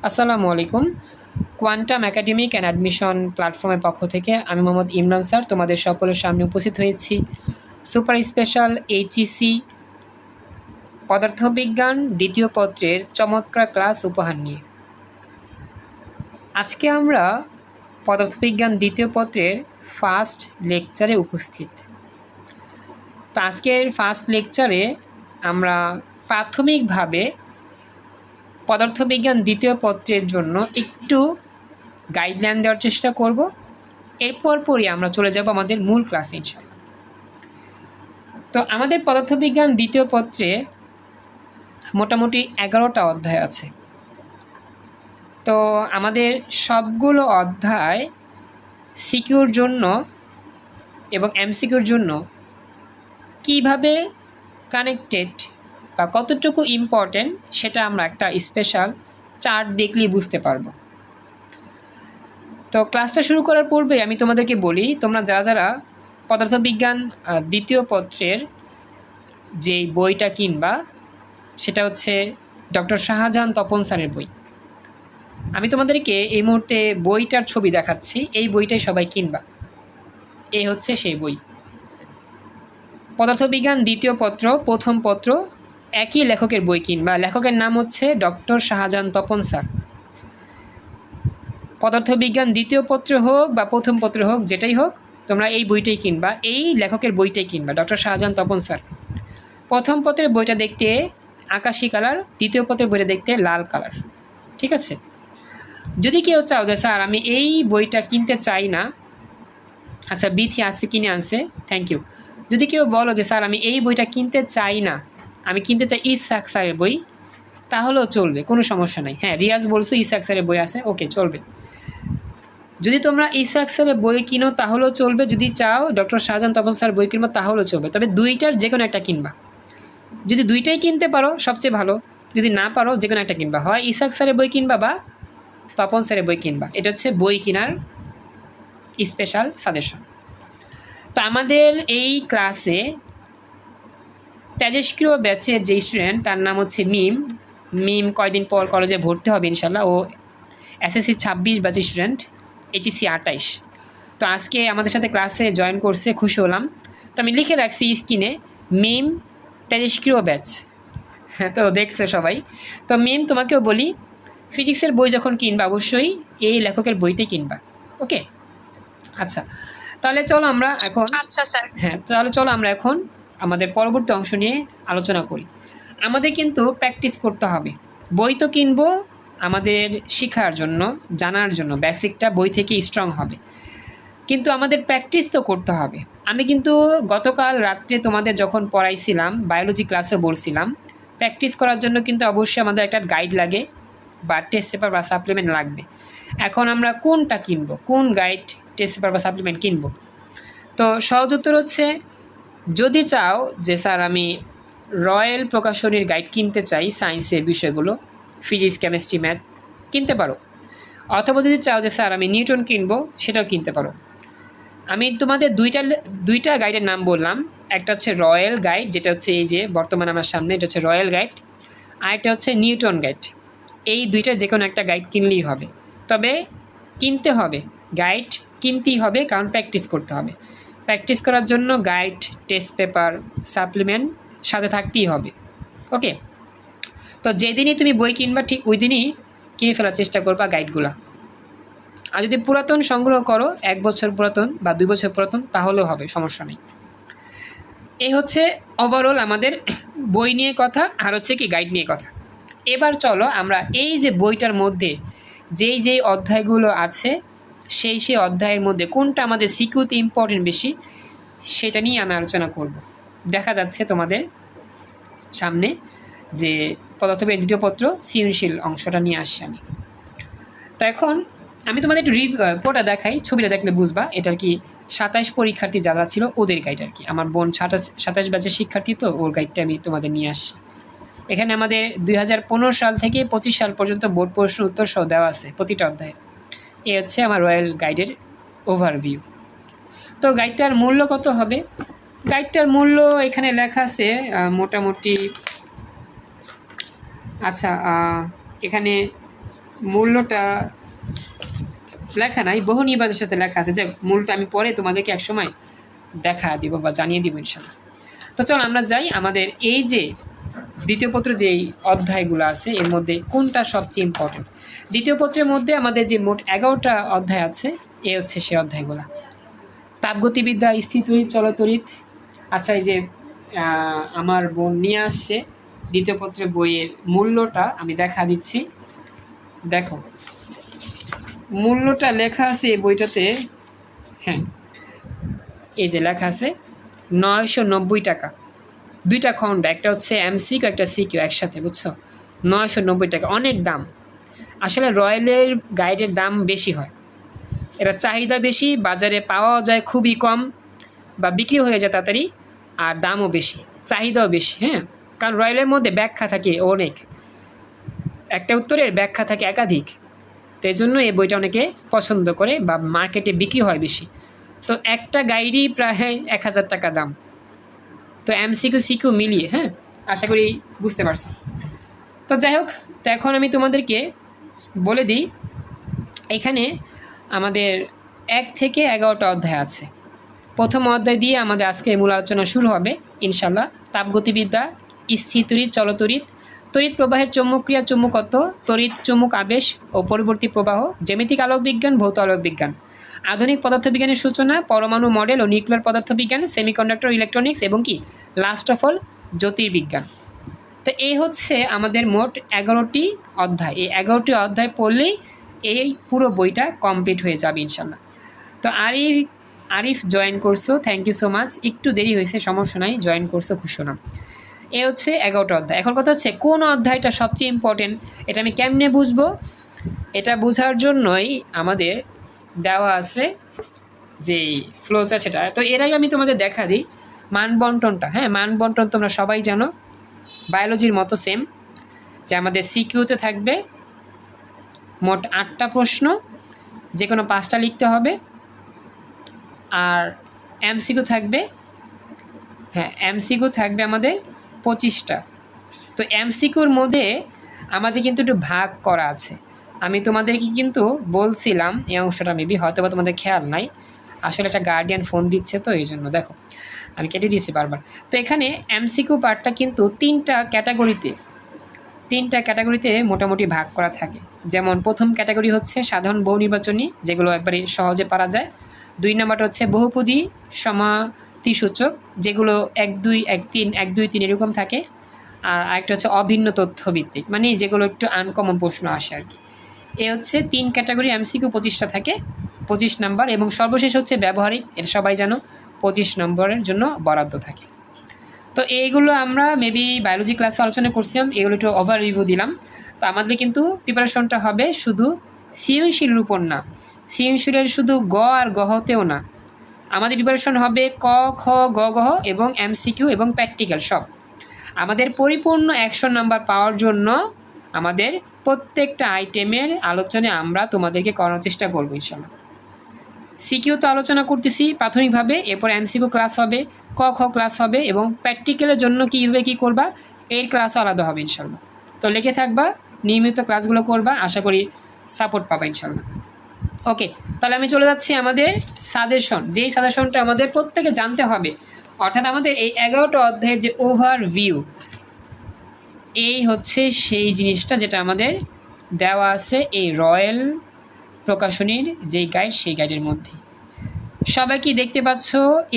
আসসালামু আলাইকুম। Quantum academic and admission প্ল্যাটফর্মের পক্ষ থেকে আমি মোহাম্মদ ইমরান স্যার তোমাদের সকলের সামনে উপস্থিত হয়েছি সুপার স্পেশাল এইচইসি পদার্থবিজ্ঞান দ্বিতীয় পত্রের চমৎকার ক্লাস উপহার নিয়ে। আজকে আমরা পদার্থবিজ্ঞান দ্বিতীয় পত্রের ফার্স্ট লেকচারে উপস্থিত। তো আজকের ফার্স্ট লেকচারে আমরা প্রাথমিকভাবে পদার্থবিজ্ঞান দ্বিতীয় পত্রের জন্য একটু গাইডলাইন দেওয়ার চেষ্টা করব। এরপর পরই আমরা চলে যাব আমাদের মূল ক্লাসে ইনশাআল্লাহ। তো আমাদের পদার্থবিজ্ঞান দ্বিতীয় পত্রে মোটামুটি 11টা অধ্যায় আছে। তো আমাদের সবগুলো অধ্যায় সিকিউর জন্য এবং এমসিকিউর জন্য কিভাবে কানেক্টেড বা কতটুকু ইম্পর্টেন্ট সেটা আমরা একটা স্পেশাল চার্ট দেখলেই বুঝতে পারবো। তো ক্লাসটা শুরু করার পূর্বে আমি তোমাদেরকে বলি, তোমরা যারা যারা পদার্থবিজ্ঞান দ্বিতীয় পত্রের যে বইটা কিনবা সেটা হচ্ছে ডক্টর শাহজাহান তপন স্যারের বই। আমি তোমাদেরকে এই মুহূর্তে বইটার ছবি দেখাচ্ছি, এই বইটাই সবাই কিনবা। এই হচ্ছে সেই বই, পদার্থবিজ্ঞান দ্বিতীয় পত্র প্রথম পত্র, একই লেখকের বই কিনবা। লেখকের নাম হচ্ছে ডক্টর শাহজাহান তপন স্যার। পদার্থবিজ্ঞান দ্বিতীয় পত্র হোক বা প্রথম পত্র হোক, যেটাই হোক তোমরা এই বইটাই কিনবা, এই লেখকের বইটাই কিনবা, ডক্টর শাহজাহান তপন স্যার। প্রথম পত্রের বইটা দেখতে আকাশি কালার, দ্বিতীয় পত্রের বইটা দেখতে লাল কালার, ঠিক আছে? যদি কেউ চাও যে স্যার আমি এই বইটা কিনতে চাই না, আচ্ছা বিথি আসছে কিনে আনছে, থ্যাংক ইউ। যদি কেউ বলো যে স্যার আমি এই বইটা কিনতে চাই না, আমি কিনতে চাই ইসহাক স্যারের বই, তাহলেও চলবে, কোনো সমস্যা নাই। হ্যাঁ, রিয়াজ বলছো ইসহাক স্যারের বই আছে, ওকে চলবে। যদি তোমরা ইসহাক স্যারের বই কিনো তাহলেও চলবে, যদি চাও ডক্টর শাহজাহান তপন স্যার বই কিনবো তাহলেও চলবে, তবে দুইটার যে কোনো একটা কিনবা। যদি দুইটাই কিনতে পারো সবচেয়ে ভালো, যদি না পারো যে কোনো একটা কিনবা, হয় ইসহাক স্যারের বই কিনবা বা তপন স্যারের বই কিনবা। এটা হচ্ছে বই কেনার স্পেশাল সাজেশন। তো আমাদের এই ক্লাসে তেজস্ক্রিয় ব্যাচের যে স্টুডেন্ট তার নাম হচ্ছে মিম কয়দিন পর কলেজে ভর্তি হবে ইনশাল্লাহ। ও এসএসসি 26 ব্যাচের স্টুডেন্ট, এইচএসসি 28। তো আজকে আমাদের সাথে ক্লাসে জয়েন করছে, খুশি হলাম। তো আমি লিখে রাখছি স্ক্রিনে মিম তেজস্ক্রিয় ব্যাচ, হ্যাঁ তো দেখছে সবাই। তো মিম তোমাকেও বলি, ফিজিক্সের বই যখন কিনবা অবশ্যই এই লেখকের বইটাই কিনবা, ওকে? আচ্ছা, তাহলে চলো আমরা এখন, আচ্ছা স্যার, হ্যাঁ তাহলে চলো আমরা এখন আমাদের পরবর্তী অংশ নিয়ে আলোচনা করি। আমাদের কিন্তু প্র্যাকটিস করতে হবে। বই তো কিনবো আমাদের শেখার জন্য, জানার জন্য, বেসিকটা বই থেকে স্ট্রং হবে, কিন্তু আমাদের প্র্যাকটিস তো করতে হবে। আমি কিন্তু গতকাল রাত্রে তোমাদের যখন পড়াইছিলাম বায়োলজি ক্লাসে বলছিলাম প্র্যাকটিস করার জন্য কিন্তু অবশ্যই আমাদের একটা গাইড লাগে বা টেস্ট পেপার বা সাপ্লিমেন্ট লাগবে। এখন আমরা কোনটা কিনবো, কোন গাইড টেস্ট পেপার বা সাপ্লিমেন্ট কিনবো? তো সহজ উত্তর হচ্ছে, যদি চাও যে স্যার আমি রয়্যাল প্রকাশনীর গাইড কিনতে চাই সায়েন্সের বিষয়গুলো, ফিজিক্স কেমিস্ট্রি ম্যাথ, কিনতে পারো। অথবা যদি চাও যে স্যার আমি নিউটন কিনবো, সেটাও কিনতে পারো। আমি তোমাদের দুইটা গাইডের নাম বললাম, একটা হচ্ছে রয়্যাল গাইড, যেটা হচ্ছে এই যে বর্তমানে আমার সামনে, এটা হচ্ছে রয়্যাল গাইড, আর একটা হচ্ছে নিউটন গাইড। এই দুইটা যে কোনো একটা গাইড কিনলেই হবে, তবে কিনতে হবে, গাইড কিনতেই হবে, কারণ প্র্যাকটিস করতে হবে। প্র্যাকটিস করার জন্য গাইড, টেস্ট পেপার, সাপ্লিমেন্ট সাথে থাকতেই হবে, ওকে? তো যেদিনই তুমি বই কিনবা ঠিক ওই দিনই কিনে ফেলার চেষ্টা করবা গাইডগুলো। আর যদি পুরাতন সংগ্রহ করো, 1 বছর পুরাতন বা 2 বছর পুরাতন, তাহলেও হবে, সমস্যা নেই। এই হচ্ছে ওভারঅল আমাদের বই নিয়ে কথা, আর হচ্ছে কি গাইড নিয়ে কথা। এবার চলো আমরা এই যে বইটার মধ্যে যেই অধ্যায়গুলো আছে সেই অধ্যায়ের মধ্যে কোনটা আমাদের সিকিউতে ইম্পর্টেন্ট বেশি সেটা নিয়ে আমি আলোচনা করব। দেখা যাচ্ছে তোমাদের সামনে যে পদার্থবিজ্ঞান দ্বিতীয় পত্র সৃজনশীল অংশটা নিয়ে আসছি আমি। তো এখন আমি তোমাদের একটু রিপোর্টটা দেখাই, ছবিটা দেখলে বুঝবা এটা আর কি 27 পরীক্ষার্থী যারা ছিল ওদের গাইড আর কি। আমার বোন 27 ব্যাচের শিক্ষার্থী, তো ওর গাইডটা আমি তোমাদের নিয়ে আসছি। এখানে আমাদের 2015 সাল থেকে 25 সাল পর্যন্ত বোর্ড প্রশ্ন উত্তর সহ দেওয়া আছে প্রতিটা অধ্যায়ে। এ হচ্ছে আমার রয়্যাল গাইডের ওভারভিউ। তো গাইডটার মূল্য কত হবে? গাইডটার মূল্য এখানে লেখা আছে মোটামুটি, আচ্ছা এখানে মূল্যটা লেখা নাই, বহু নির্বাচনের সাথে লেখা আছে, যে মূলটা আমি পরে তোমাদেরকে একসময় দেখা দিব বা জানিয়ে দিব ইনশাল্লাহ। তো চল আমরা যাই আমাদের এই যে দ্বিতীয় পত্র যেই অধ্যায়গুলো আছে এর মধ্যে কোনটা সবচেয়ে ইম্পর্টেন্ট। দ্বিতীয় পত্রের মধ্যে আমাদের যে মোট 11টা অধ্যায় আছে, এ হচ্ছে সে অধ্যায়গুলো। তাপগতিবিদ্যা, স্থিতরিত, চলতরিত। আচ্ছা, এই যে আমার বোন নিয়ে আসছে দ্বিতীয় পত্রের বইয়ের মূল্যটা আমি দেখা দিচ্ছি। দেখো মূল্যটা লেখা আছে এই বইটাতে, হ্যাঁ এই যে লেখা আছে 990 টাকা। দুইটা খণ্ড, একটা হচ্ছে এমসিকিউ একটা সিকিউ একসাথে, বুঝছো? 990 টাকা, অনেক দাম। আসলে রয়্যালের গাইডের দাম বেশি হয়, এটা চাহিদা বেশি, বাজারে পাওয়া যায় খুবই কম বা বিক্রি হয়ে যায় তাড়াতাড়ি, আর দামও বেশি, চাহিদাও বেশি। হ্যাঁ, কারণ রয়্যালের মধ্যে ব্যাখ্যা থাকে অনেক, একটা উত্তরের ব্যাখ্যা থাকে একাধিক, তো এই জন্য এই বইটা অনেকে পছন্দ করে বা মার্কেটে বিক্রি হয় বেশি। তো একটা গাইডই প্রায় 1000 টাকা দাম। তো এমসিকিউ সিকিউ মিলিয়ে, হ্যাঁ আশা করি বুঝতে পারছো। তো যাই হোক, তো এখন আমি তোমাদেরকে বলে দিই, এখানে আমাদের 1 থেকে 11টা অধ্যায় আছে। প্রথম অধ্যায় দিয়ে আমাদের আজকে মূল আলোচনা শুরু হবে ইনশাল্লাহ। তাপগতিবিদ্যা, স্থিতরিত, চলতরিত, তড়িৎ প্রবাহের চৌম্বকক্রিয়া, চৌম্বকত্ব, তড়িৎ চৌম্বক আবেশ ও পরবর্তী প্রবাহ, জ্যামিতিক আলোক বিজ্ঞান, ভৌত আলোক বিজ্ঞান, আধুনিক পদার্থবিজ্ঞানের সূচনা, পরমাণু মডেল ও নিউক্লিয়ার পদার্থবিজ্ঞান, সেমিকন্ডাক্টর ইলেকট্রনিক্স এবং কি লাস্ট অফ অল জ্যোতির্বিজ্ঞান। তো এই হচ্ছে আমাদের মোট 11টি অধ্যায়। এই 11টি অধ্যায় পড়লেই এই পুরো বইটা কমপ্লিট হয়ে যাবে ইনশাল্লাহ। তো আরিফ জয়েন করছো, থ্যাংক ইউ সো মাচ। একটু দেরি হয়েছে, সমস্যা নাই, জয়েন করছো, খুশি হলাম। এ হচ্ছে 11টা অধ্যায়। এখন কথা হচ্ছে কোন অধ্যায়টা সবচেয়ে ইম্পর্টেন্ট, এটা আমি কেমনে বুঝবো? এটা বোঝার জন্যই আমাদের দেওয়া আছে যে ফ্লোচার্ট সেটা। তো এর আগে আমি তোমাদের দেখা দিই মানবন্টনটা। হ্যাঁ, মানবন্টন তোমরা সবাই জানো, বায়োলজির মতো সেম, যে আমাদের সিকিউতে থাকবে মোট 8টা প্রশ্ন, যে কোনো 5টা লিখতে হবে, আর এমসিকিউ থাকবে, হ্যাঁ এমসিকিউ থাকবে আমাদের 25টা। তো এমসিকিউর মধ্যে আমাদের কিন্তু একটু ভাগ করা আছে, আমি তোমাদেরকে কিন্তু বলছিলাম এই অংশটা, মেবি হয়তো বা তোমাদের খেয়াল নাই, আসলে একটা গার্ডিয়ান ফোন দিচ্ছে তো এই জন্য দেখো আমি কেটে দিচ্ছি বারবার। তো এখানে এমসিকিউ পার্টটা কিন্তু 3টা ক্যাটাগরিতে মোটামুটি ভাগ করা থাকে। যেমন প্রথম ক্যাটাগরি হচ্ছে সাধারণ বহু নির্বাচনী, যেগুলো একবারে সহজে পারা যায়। 2 নাম্বারটা হচ্ছে বহুপদী সমাতিসূচক, যেগুলো 1 2 1 3 1 2 3 এরকম থাকে। আর আরেকটা হচ্ছে অভিন্ন তথ্যভিত্তিক, মানে যেগুলো একটু আনকমন প্রশ্ন আসে আর কি। এ হচ্ছে 3 ক্যাটাগরি এমসিকিউ, 25টা থাকে, 25 নাম্বার। এবং সর্বশেষ হচ্ছে ব্যবহারিক, এটা সবাই জানো, 25 নম্বরের জন্য বরাদ্দ থাকে। তো এইগুলো আমরা মেবি বায়োলজি ক্লাসে আলোচনা করছিলাম, এগুলো একটু ওভার রিভিউ দিলাম। তো আমাদের কিন্তু প্রিপারেশনটা হবে শুধু সৃজনশীলের উপর না, সৃজনশীলের শুধু গ আর গহতেও না, আমাদের প্রিপারেশন হবে ক খ গ গহ এবং এমসিকিউ এবং প্র্যাকটিক্যাল সব। আমাদের পরিপূর্ণ 100 নাম্বার পাওয়ার জন্য আমাদের প্রত্যেকটা আইটেমের আলোচনা আমরা তোমাদেরকে করার চেষ্টা করবো ইনশাল্লাহ। সিকিউ তো আলোচনা করতেছি প্রাথমিকভাবে, এরপর এমসিকিউ ক্লাস হবে, ক খ ক্লাস হবে, এবং প্র্যাকটিক্যালের জন্য কীভাবে কী করবা এর ক্লাসও আলাদা হবে ইনশাল্লাহ। তো লেগে থাকবা, নিয়মিত ক্লাসগুলো করবা, আশা করি সাপোর্ট পাবা ইনশাল্লাহ। ওকে, তাহলে আমি চলে যাচ্ছি আমাদের সাজেশন, যেই সাজেশনটা আমাদের প্রত্যেকে জানতে হবে, অর্থাৎ আমাদের এই 11টা অধ্যায়ের যে ওভারভিউ, এই হচ্ছে সেই জিনিসটা যেটা আমাদের দেওয়া আছে এই রয়্যাল প্রকাশনীর যেই গাইড, সেই গাইডের মধ্যে। সবাই কি দেখতে পাচ্ছ?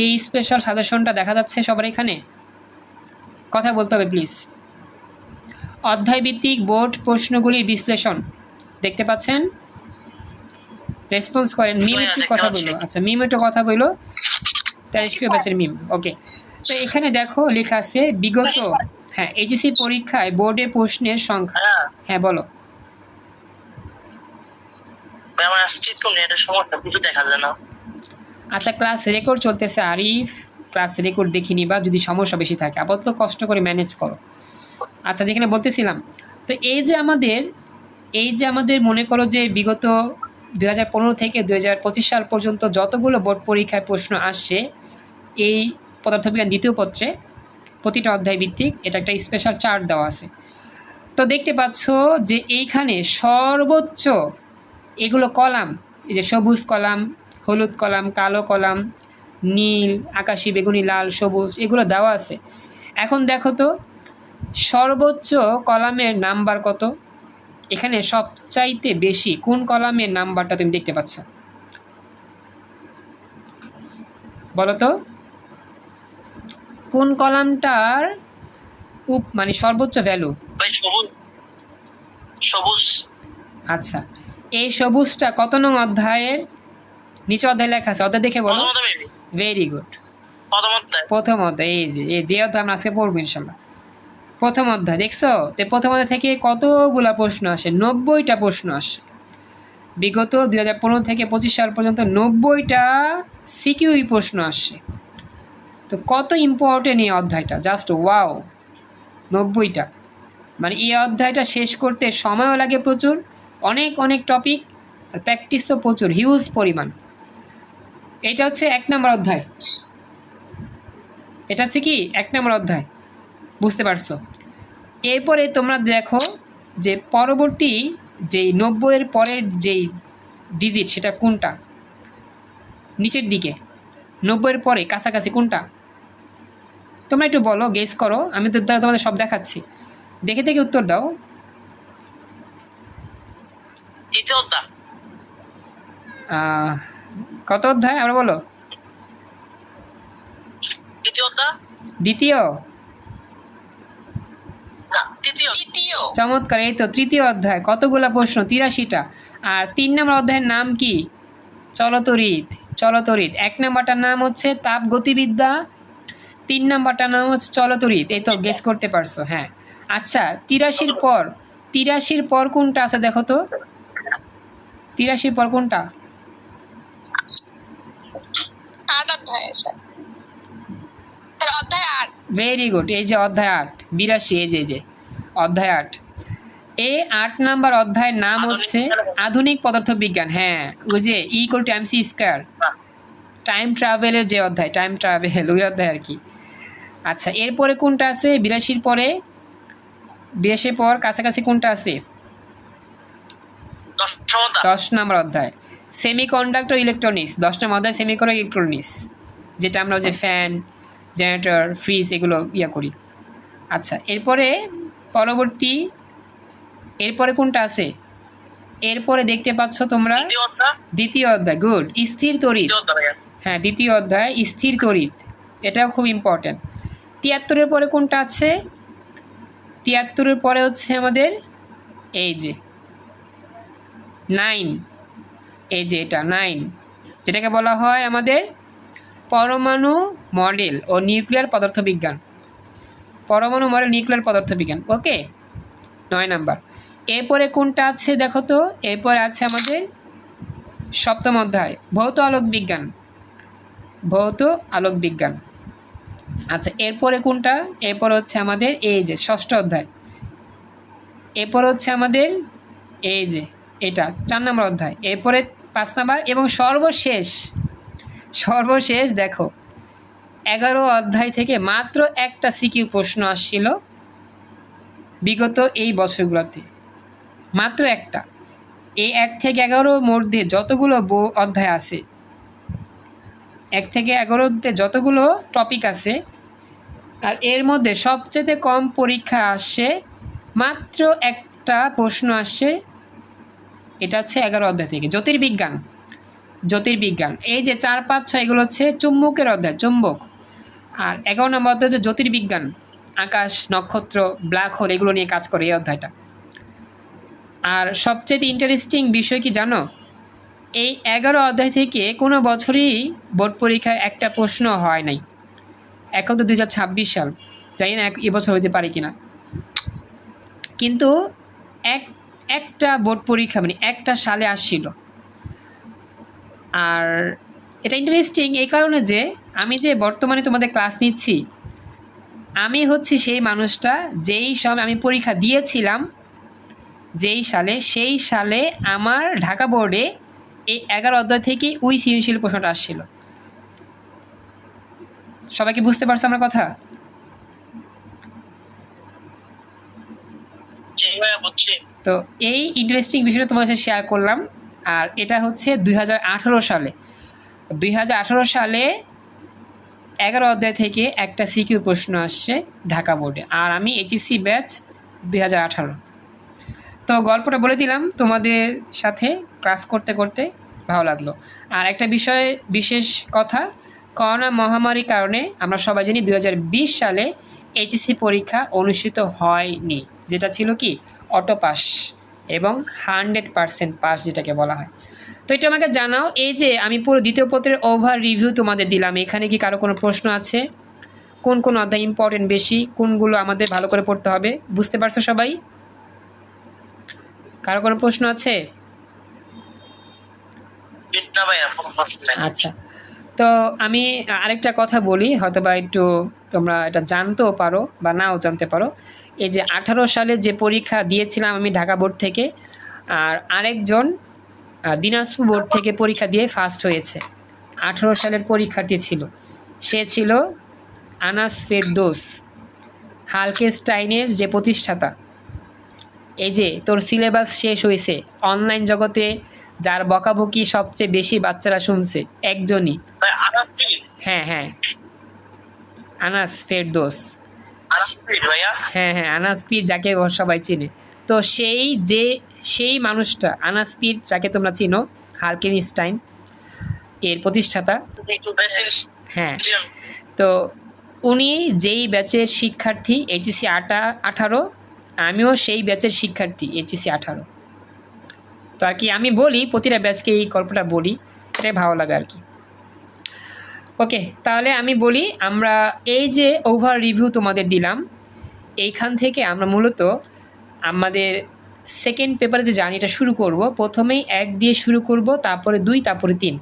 এই স্পেশাল সাজেশনটা দেখা যাচ্ছে সবার এখানে? কথা বলতে হবে প্লিজ। অধ্যায়ভিত্তিক বোর্ড প্রশ্নগুলির বিশ্লেষণ দেখতে পাচ্ছেন? রেসপন্স করেন। মিম একটু কথা বললো, আচ্ছা মিম একটু কথা বললো, তারিশকে বাচ্চার মিম। ওকে, তো এখানে দেখো লেখা আছে বিগত, হ্যাঁ এইচএসসি পরীক্ষায় বোর্ডে প্রশ্নের সংখ্যা। হ্যাঁ বলো। আচ্ছা, ক্লাস রেকর্ড চলতেছে আরিফ, ক্লাস রেকর্ড দেখে নিবা, যদি সমস্যা বেশি থাকে আপাতত কষ্ট করে ম্যানেজ করো। আচ্ছা, যেখানে বলতেছিলাম, তো এই যে আমাদের মনে করো যে বিগত 2015 থেকে 2025 সাল পর্যন্ত যতগুলো বোর্ড পরীক্ষায় প্রশ্ন আসছে এই পদার্থবিজ্ঞান দ্বিতীয় পত্রে, প্রতিটা অধ্যায় ভিত্তিক এটা একটা স্পেশাল চার্ট দেওয়া আছে। তো দেখতে পাচ্ছ যে এইখানে সর্বোচ্চ এগুলো কলাম, এই যে সবুজ কলাম, হলুদ কলাম, কালো কলাম, নীল, আকাশি, বেগুনি, লাল, সবুজ, এগুলো দেওয়া আছে। এখন দেখো তো সর্বোচ্চ কলামের নাম্বার কত, এখানে সবচাইতে বেশি কোন কলামের নাম্বারটা তুমি দেখতে পাচ্ছ, বলো তো কোন কলামটার মানে সর্বোচ্চ ভ্যালু? সবুজ। আচ্ছা, এই সবুজটা কত নং অধ্যায়ের? নিচে অধ্যায় লেখা আছে, অধ্যায় দেখে বলো। ভেরি গুড, প্রথম অধ্যায়। এই যে অধ্যায় আমরা আজকে পড়বো ইনশাল্লাহ, প্রথম অধ্যায়। দেখছো তো প্রথম অধ্যায় থেকে কতগুলা প্রশ্ন আসে? 90টা প্রশ্ন আসে। বিগত 2015 থেকে 25 সাল পর্যন্ত 90টা সিকিউই প্রশ্ন আসে। তো কত ইম্পর্টেন্ট এই অধ্যায়টা, জাস্ট ওয়াও। 90টা, মানে এই অধ্যায়টা শেষ করতে সময়ও লাগে প্রচুর, অনেক অনেক টপিক, আর প্র্যাকটিস তো প্রচুর, হিউজ পরিমাণ। এটা হচ্ছে 1 নম্বর অধ্যায়, এটা হচ্ছে কি 1 নম্বর অধ্যায়, বুঝতে পারছো? এরপরে তোমরা দেখো যে পরবর্তী যেই 90-এর পরের যেই ডিজিট সেটা কোনটা, নিচের দিকে 90-এর পরে কাছাকাছি কোনটা? তোমরা একটু বলো, গেস করো, আমি তো তোমাদের সব দেখাচ্ছি, দেখে দেখে উত্তর দাও। কত অধ্যায় আবার বলো? দ্বিতীয়। চমৎকার, এই তো তৃতীয় অধ্যায়। কতগুলা প্রশ্ন? 83টা। আর 3 নম্বর অধ্যায়ের নাম কি? চলতরিৎ। চলতরিৎ। 1 নম্বরটার নাম হচ্ছে তাপ গতিবিদ্যা, 3 নম্বরটার নাম হচ্ছে চলতরিৎ। এই তো গেস করতে পারছো, হ্যাঁ। আচ্ছা, 83-র পর কোনটা আছে দেখো তো, 83-র পর কোনটা? ভেরি গুড, এই যে অধ্যায় 8, 82, এই যে অধ্যায় 8। এই 8 নাম্বার অধ্যায়ের নাম হচ্ছে আধুনিক পদার্থবিজ্ঞান। হ্যাঁ, ওই যে E=mc², টাইম ট্রাভেলের যে অধ্যায়, টাইম ট্রাভেল, ওই অধ্যায় আর কি। আচ্ছা, এরপরে কোনটা আছে? 82-র পরে, 82-এর পর কাছাকাছি কোনটা আছে? 10 নম্বর অধ্যায়, সেমিকন্ডাক্টর ইলেকট্রনিক্স। 10 নম্বর অধ্যায় সেমিকন্ডাক্টর ইলেকট্রনিক্স, যেটা আমরা যে ফ্যান, জেনারেটর, ফ্রিজ এগুলো করি। আচ্ছা, এরপরে পরবর্তী, এরপরে কোনটা আছে? এরপরে দেখতে পাচ্ছ তোমরা দ্বিতীয় অধ্যায়। গুড, স্থির তড়িৎ। হ্যাঁ, দ্বিতীয় অধ্যায় স্থির তড়িৎ, এটাও খুব ইম্পর্টেন্ট। 73-এর পরে কোনটা আছে? 73-এর পরে হচ্ছে আমাদের এই যে 9, এই যে এটা 9, যেটাকে বলা হয় আমাদের পরমাণু মডেল ও নিউক্লিয়ার পদার্থবিজ্ঞান। পরমাণু মডেল, নিউক্লিয়ার পদার্থবিজ্ঞান, ওকে, 9 নাম্বার। এরপরে কোনটা আছে দেখো তো? এরপরে আছে আমাদের 7ম অধ্যায়, ভৌত আলোক বিজ্ঞান। ভৌত আলোক বিজ্ঞান। আচ্ছা, এরপরে কোনটা? এরপর হচ্ছে আমাদের এই যে 6ষ্ঠ অধ্যায়। এরপর হচ্ছে আমাদের এই যে এটা 4 নম্বর অধ্যায়। এরপরে 5 নাম্বার, এবং সর্বশেষ দেখো 11 অধ্যায় থেকে মাত্র একটা সিকিউ প্রশ্ন আসছিল বিগত এই বছরগুলোতে, মাত্র একটা। এই 1 থেকে 11 মধ্যে যতগুলো অধ্যায় আছে, 1 থেকে 11-তে যতগুলো টপিক আছে, আর এর মধ্যে সবচেয়ে কম পরীক্ষা আসে, মাত্র একটা প্রশ্ন আসে, এটা হচ্ছে 11 অধ্যায় থেকে, জ্যোতির্বিজ্ঞান। এই যে 4, 5, 6 এগুলো হচ্ছে চুম্বকের অধ্যায়, চুম্বক। আর 11 নম্বর অধ্যায় হচ্ছে জ্যোতির্বিজ্ঞান, আকাশ, নক্ষত্র, ব্ল্যাক হোল, এগুলো নিয়ে কাজ করে এই অধ্যায়টা। আর সবচেয়ে ইন্টারেস্টিং বিষয় কি জানো? এই 11 অধ্যায় থেকে কোনো বছরই বোর্ড পরীক্ষায় একটা প্রশ্ন হয় নাই। এখন তো 2026 সাল, জানি না এবছর হইতে পারে কিনা, কিন্তু একটা বোর্ড পরীক্ষা মানে একটা সালে আসছিল। আর এটা ইন্টারেস্টিং এই কারণে যে আমি যে বর্তমানে তোমাদের ক্লাস নিচ্ছি, আমি হচ্ছি সেই মানুষটা যেই সময় আমি পরীক্ষা দিয়েছিলাম, যেই সালে, সেই সালে আমার ঢাকা বোর্ডে এই 11 অধ্যায় থেকে ওই সৃজনশীল প্রশ্নটা আসছিল। সবাই কি বুঝতে পারছো আমার কথা? তো এই ইন্টারেস্টিং বিষয়টা তোমার সাথে শেয়ার করলাম। আর এটা হচ্ছে 2018 সালে 2018 সালে 11 অধ্যায় থেকে একটা সিকিউ প্রশ্ন আসছে ঢাকা বোর্ডে, আর আমি এইচএসসি ব্যাচ 2018। তো গল্পটা বলে দিলাম তোমাদের সাথে ক্লাস করতে করতে, ভালো লাগলো। আর একটা বিষয় বিশেষ কথা, করোনা মহামারীর কারণে আমরা সবাই জানি 2020 সালে এইচএসসি পরীক্ষা অনুষ্ঠিত হয়নি, যেটা ছিল কি অটো পাস এবং 100% পাস যেটাকে বলা হয়। তো এটা আমাকে জানাও। এই যে আমি পুরো দ্বিতীয় পত্রের ওভার রিভিউ তোমাদের দিলাম, এখানে কি কারো কোনো প্রশ্ন আছে? কোন কোন অধ্যায় ইম্পর্টেন্ট বেশি, কোনগুলো আমাদের ভালো করে পড়তে হবে, বুঝতে পারছো সবাই? কারো কোনো প্রশ্ন আছে? আচ্ছা, তো আমি আরেকটা কথা বলি, হয়তো বা একটু তোমরা এটা জানতেও পারো বা নাও জানতে পারো। এই যে 18 সালে যে পরীক্ষা দিয়েছিলাম আমি ঢাকা বোর্ড থেকে, আর আরেকজন দিনাজপুর বোর্ড থেকে পরীক্ষা দিয়ে ফার্স্ট হয়েছে, 18 সালের পরীক্ষার্থী ছিল। সে ছিল আনাস ফেরদৌস, হালকেস্টাইনের যে প্রতিষ্ঠাতা। এই যে তোর সিলেবাস শেষ হয়েছে, অনলাইন জগতে যার বকাবকি সবচেয়ে বেশি বাচ্চারা শুনছে একজনই। হ্যাঁ হ্যাঁ, আনাস ফেরদৌস। হ্যাঁ হ্যাঁ, আনাস পীর, যাকে সবাই চিনে। তো সেই মানুষটা আনাস পীর, যাকে তোমরা চিনো, হালকেনস্টাইন এর প্রতিষ্ঠাতা। হ্যাঁ, তো উনি যেই ব্যাচের শিক্ষার্থী এইচএসসি 18, আমিও সেই ব্যাচের শিক্ষার্থী এইচএসসি 18। তো আর কি আমি বলি, প্রতিটা ব্যাচকে এই গল্পটা বলি, এটাই ভালো লাগে আর কি। ওকে, তাহলে আমি বলি, আমরা এই যে ওভার রিভিউ তোমাদের দিলাম, এইখান থেকে আমরা মূলত আমাদের সেকেন্ড পেপারে যে জার্নিটা শুরু করব। প্রথমেই 1 দিয়ে শুরু করব, তারপরে 2, তারপরে 3,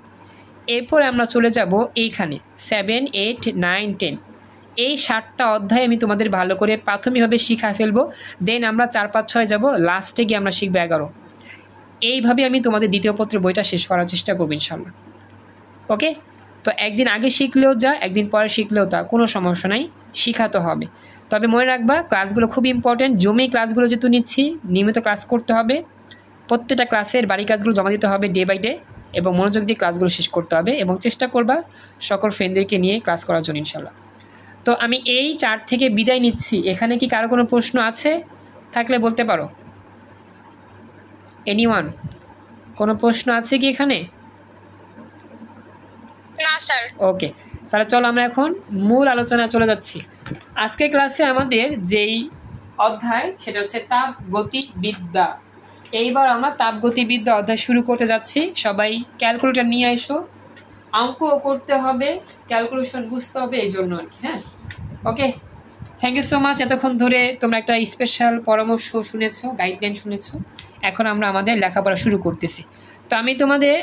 এরপরে আমরা চলে যাব এইখানে 7, 8, 9, 10। এই 7টা অধ্যায় আমি তোমাদের ভালো করে প্রাথমিকভাবে শিখা ফেলবো, দেন আমরা 4, 5, 6 যাব, লাস্টে গিয়ে আমরা শিখবো 11। এইভাবে আমি তোমাদের দ্বিতীয় পত্রের বইটা শেষ করার চেষ্টা করবো ইনশাল্লাহ। ওকে, তো একদিন আগে শিখলেও যা, একদিন পরে শিখলেও তা, কোনো সমস্যা নাই, শিখাতে হবে। তবে মনে রাখবা, ক্লাসগুলো খুব ইম্পর্টেন্ট। জমি ক্লাসগুলো যেহেতু নিচ্ছি, নিয়মিত ক্লাস করতে হবে, প্রত্যেকটা ক্লাসের বাড়ি কাজগুলো জমা দিতে হবে ডে বাই ডে, এবং মনোযোগ দিয়ে ক্লাসগুলো শেষ করতে হবে, এবং চেষ্টা করবা সকল ফ্রেন্ডদেরকে নিয়ে ক্লাস করার জন্য ইনশাল্লাহ। তো আমি এই 4 থেকে বিদায় নিচ্ছি। এখানে কি কারো কোনো প্রশ্ন আছে? থাকলে বলতে পারো। এনিওয়ান, কোনো প্রশ্ন আছে কি এখানে? না স্যার। ওকে, তাহলে চলো আমরা এখন মূল আলোচনায় চলে যাচ্ছি। আজকের ক্লাসে আমাদের যেই অধ্যায়, সেটা হচ্ছে তাপগতিবিদ্যা। এইবার আমরা তাপগতিবিদ্যা অধ্যায় শুরু করতে যাচ্ছি। সবাই ক্যালকুলেটর নিয়ে এসো, অঙ্কও করতে হবে, ক্যালকুলেশন বুঝতে হবে, এই জন্য আর কি। হ্যাঁ, ওকে, থ্যাংক ইউ সো মাচ। এতক্ষণ ধরে তোমরা একটা স্পেশাল পরামর্শ শুনেছো, গাইডলাইন শুনেছো। এখন আমরা আমাদের লেখাপড়া শুরু করতেছি। তো আমি তোমাদের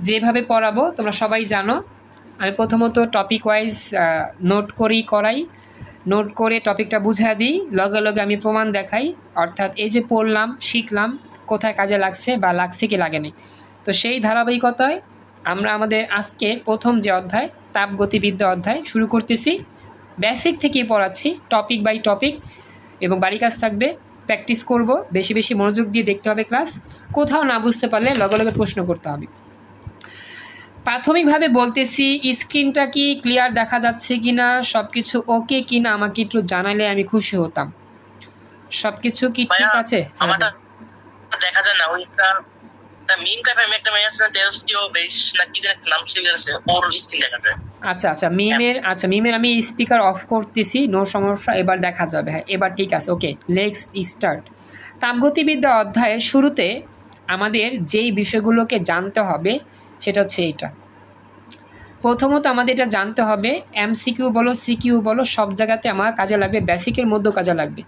যেভাবে পড়াবো তোমরা সবাই জানো, আমি প্রথমত টপিক ওয়াইজ করাই, নোট করে টপিকটা বুঝিয়ে দিই, লগে লগে আমি প্রমাণ দেখাই। অর্থাৎ এই যে পড়লাম, শিখলাম, কোথায় কাজে লাগছে বা লাগছে কি লাগেনি। তো সেই ধারাবাহিকতায় আমরা আমাদের আজকে প্রথম যে অধ্যায়, তাপগতিবিদ্যা অধ্যায় শুরু করতেছি। বেসিক থেকেই পড়াচ্ছি, টপিক বাই টপিক, এবং বাড়ি কাজ থাকবে, প্র্যাকটিস করব, বেশি বেশি মনোযোগ দিয়ে দেখতে হবে ক্লাস। কোথাও না বুঝতে পারলে লগে লগে প্রশ্ন করতে হবে। প্রাথমিকভাবে বলতেছি, স্ক্রিনটা কি ক্লিয়ার দেখা যাচ্ছে কিনা, সব কিছু ওকে কিনা আমাকে একটু জানালে আমি খুশি হতাম। সব কিছু কি ঠিক আছে? আমারটা দেখা যায় না, ওইটা মিম টাইপের একটা মেয়ে আছে, দেশীয় বেশ না কি যেন নাম ছিল, ওর স্ক্রিন দেখা যায়। আচ্ছা, মিমের আমি স্পিকার অফ করতেছি, নো সমস্যা, এবার দেখা যাবে। হ্যাঁ, এবার ঠিক আছে। ওকে, লেটস স্টার্ট। তাপগতিবিদ্যা অধ্যায়ের শুরুতে আমাদের যেই বিষয়গুলোকে জানতে হবে সেটা হচ্ছে এইটা। প্রথমত আমাদের এটা জানতে হবে, এমসিকিউ বলো, সিকিউ বলো, সব জায়গাতে আমার কাজে লাগবে, বেসিকের মধ্যেও কাজে লাগবে।